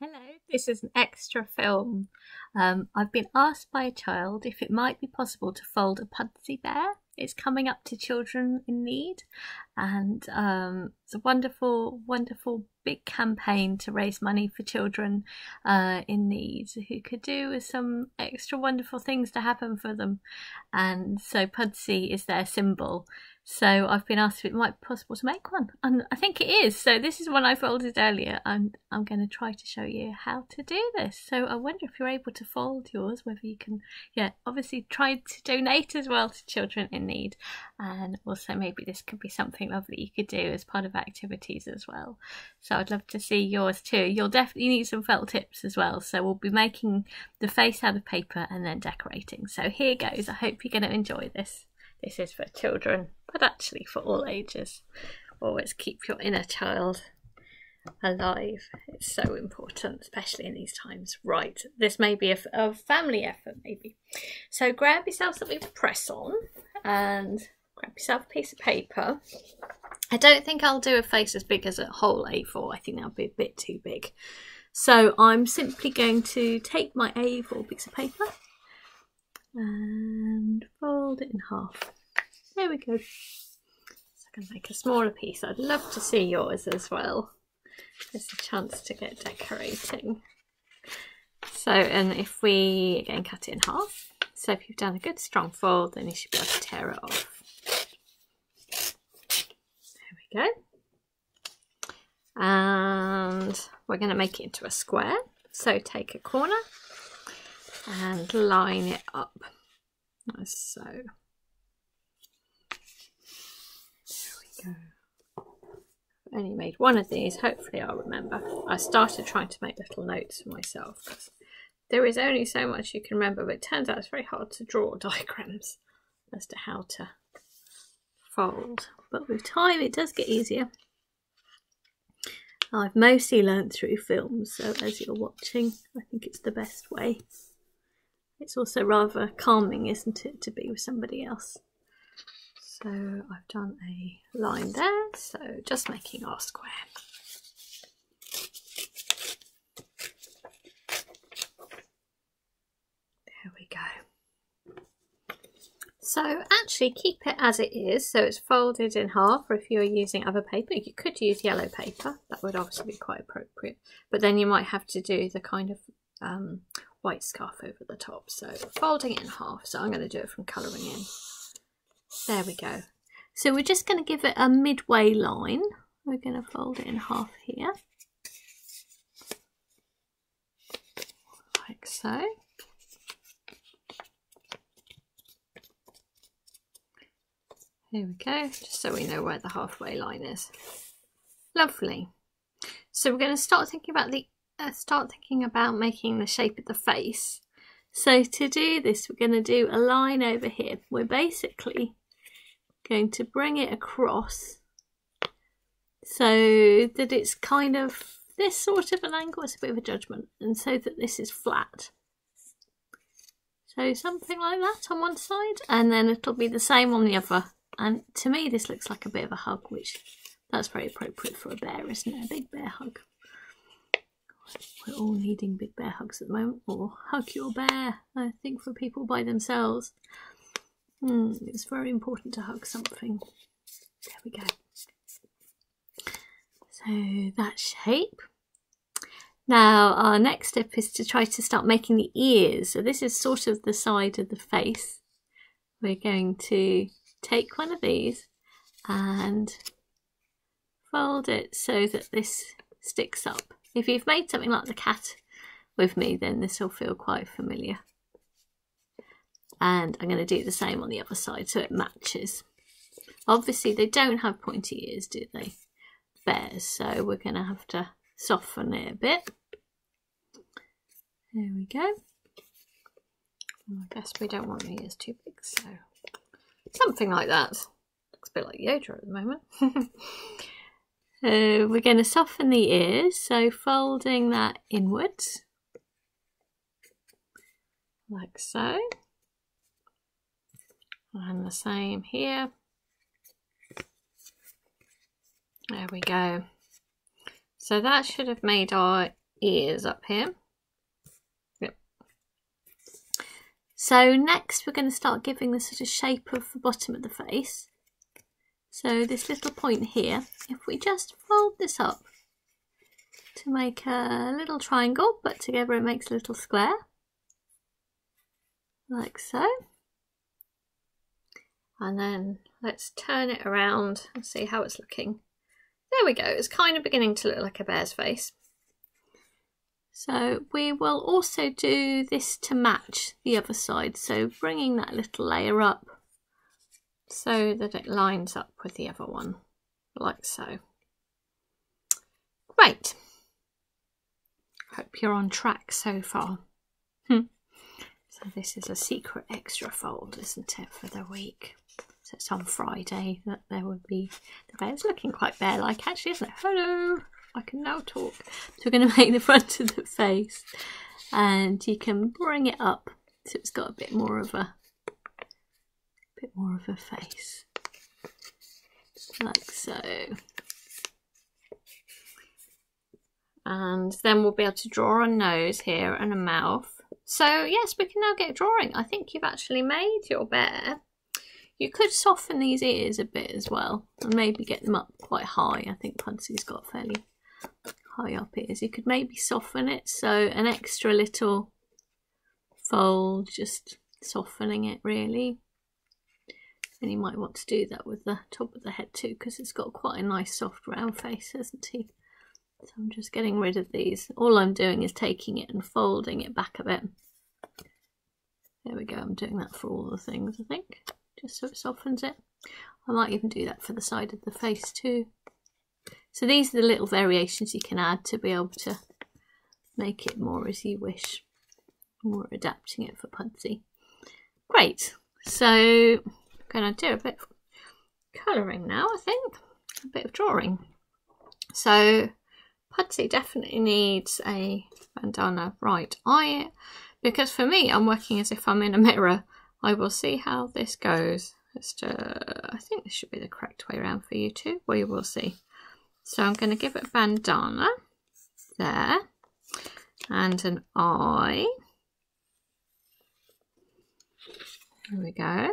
Hello, this is an extra film. I've been asked by a child if it might be possible to fold a Pudsey bear. It's coming up to Children in Need, and it's a wonderful, wonderful big campaign to raise money for children in need who could do with some extra wonderful things to happen for them. And so Pudsey is their symbol. So I've been asked if it might be possible to make one, and I think it is. So this is one I folded earlier, and I'm going to try to show you how to do this. So I wonder if you're able to fold yours, whether you can, obviously try to donate as well to Children in Need, and also maybe this could be something lovely you could do as part of activities as well. So I'd love to see yours too. You'll definitely need some felt tips as well. So we'll be making the face out of paper and then decorating. So here goes. I hope you're going to enjoy this. This is for children, but actually for all ages. Always keep your inner child alive. It's so important, especially in these times. Right, this may be a family effort, maybe. So grab yourself something to press on and grab yourself a piece of paper. I don't think I'll do a face as big as a whole A4. I think that'll be a bit too big. So I'm simply going to take my A4 piece of paper and fold it in half. There we go. So I can make a smaller piece. I'd love to see yours as well. There's a chance to get decorating. So, and if we again cut it in half, so if you've done a good strong fold, then you should be able to tear it off. There we go. And we're going to make it into a square. So take a corner and line it up, as so. There we go. I've only made one of these, hopefully I'll remember. I started trying to make little notes for myself, because there is only so much you can remember, but it turns out it's very hard to draw diagrams as to how to fold. But with time it does get easier. I've mostly learnt through films, so as you're watching, I think it's the best way. It's also rather calming, isn't it, to be with somebody else. So I've done a line there, so just making our square. There we go. So actually keep it as it is, so it's folded in half, or if you're using other paper, you could use yellow paper, that would obviously be quite appropriate, but then you might have to do the kind of white scarf over the top. So folding it in half, so I'm going to do it from colouring in. There we go. So we're just going to give it a midway line. We're going to fold it in half here, like so. There we go, just so we know where the halfway line is. Lovely. So we're going to start thinking about making the shape of the face. So to do this, we're going to do a line over here. We're basically going to bring it across so that it's kind of this sort of an angle. It's a bit of a judgment, and so that this is flat. So something like that on one side, and then it'll be the same on the other. And to me this looks like a bit of a hug, which that's very appropriate for a bear, isn't it? A big bear hug. We're all needing big bear hugs at the moment, or hug your bear, I think, for people by themselves. It's very important to hug something. There we go. So that shape. Now our next step is to try to start making the ears. So this is sort of the side of the face. We're going to take one of these and fold it so that this sticks up. If you've made something like the cat with me, then this will feel quite familiar. And I'm going to do the same on the other side so it matches. Obviously they don't have pointy ears, do they? Bears, so we're going to have to soften it a bit. There we go. I guess we don't want the ears too big, so something like that. Looks a bit like Yoda at the moment. We're going to soften the ears, so folding that inwards, like so, and the same here. There we go. So that should have made our ears up here. Yep. So next we're going to start giving the sort of shape of the bottom of the face. So this little point here, if we just fold this up to make a little triangle, but together it makes a little square, like so. And then let's turn it around and see how it's looking. There we go, it's kind of beginning to look like a bear's face. So we will also do this to match the other side, so bringing that little layer up so that it lines up with the other one, like so. Great. Hope you're on track so far. So this is a secret extra fold, isn't it, for the week? So it's on Friday that there would be the bear's looking quite bear-like, actually, isn't it? Hello, I can now talk. So we're going to make the front of the face, and you can bring it up so it's got a bit more of a face, like so. And then we'll be able to draw a nose here and a mouth. So yes, we can now get drawing. I think you've actually made your bear. You could soften these ears a bit as well and maybe get them up quite high. I think Pudsey's got fairly high up ears. You could maybe soften it, so an extra little fold, just softening it really. And you might want to do that with the top of the head too, because it's got quite a nice soft round face, hasn't he? So I'm just getting rid of these. All I'm doing is taking it and folding it back a bit. There we go, I'm doing that for all the things, I think, just so it softens it. I might even do that for the side of the face too. So these are the little variations you can add to be able to make it more as you wish. More adapting it for Pudsey. Great, so I'm going to do a bit of colouring now, I think. A bit of drawing. So Pudsey definitely needs a bandana. Right, because for me, I'm working as if I'm in a mirror. I will see how this goes. I think this should be the correct way around for you too. We will see. So I'm going to give it a bandana there and an eye. There we go.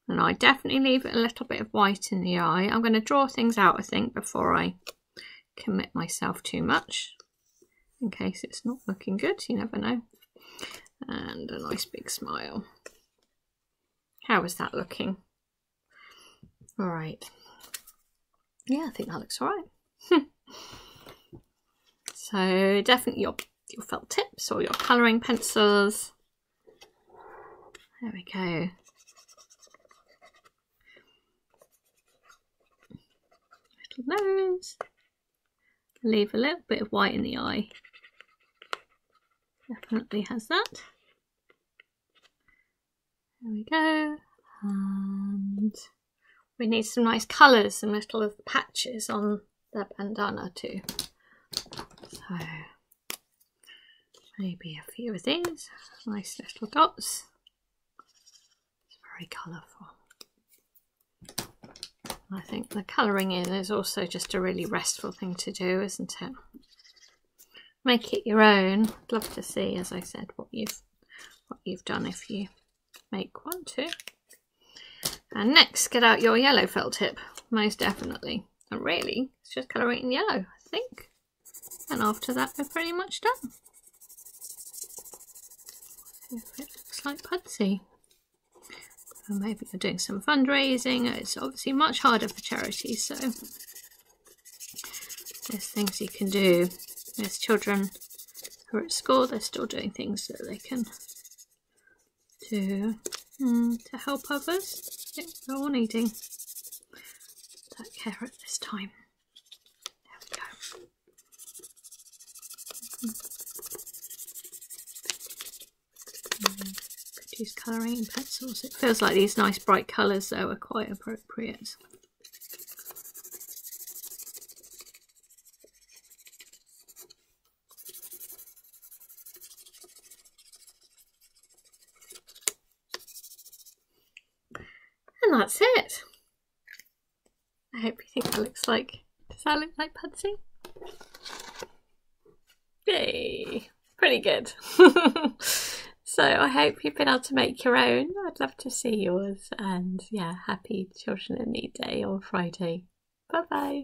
And I definitely leave it a little bit of white in the eye. I'm going to draw things out, I think, before I commit myself too much, in case it's not looking good. You never know. And a nice big smile. How is that looking? All right. Yeah, I think that looks all right. So definitely your felt tips or your colouring pencils. There we go. Little nose. Leave a little bit of white in the eye. Definitely has that. There we go. And we need some nice colours, some little of the patches on the bandana too. So maybe a few of these. Nice little dots. It's very colourful. I think the colouring in is also just a really restful thing to do, isn't it? Make it your own. I'd love to see, as I said, what you've done if you make one too. And next, get out your yellow felt tip, most definitely. And really, it's just colouring in yellow, I think. And after that, we're pretty much done. If it looks like Pudsey. Or maybe you're doing some fundraising. It's obviously much harder for charities, so there's things you can do. There's children who are at school, they're still doing things that they can do to help others. I think they're all needing that care at this time. There we go. Could use colouring and pencils. It feels like these nice bright colours though are quite appropriate. And that's it. I hope you think that looks like, does that look like Pudsey? Hey, pretty good. So I hope you've been able to make your own. I'd love to see yours. And yeah, happy Children in Need Day on Friday. Bye bye.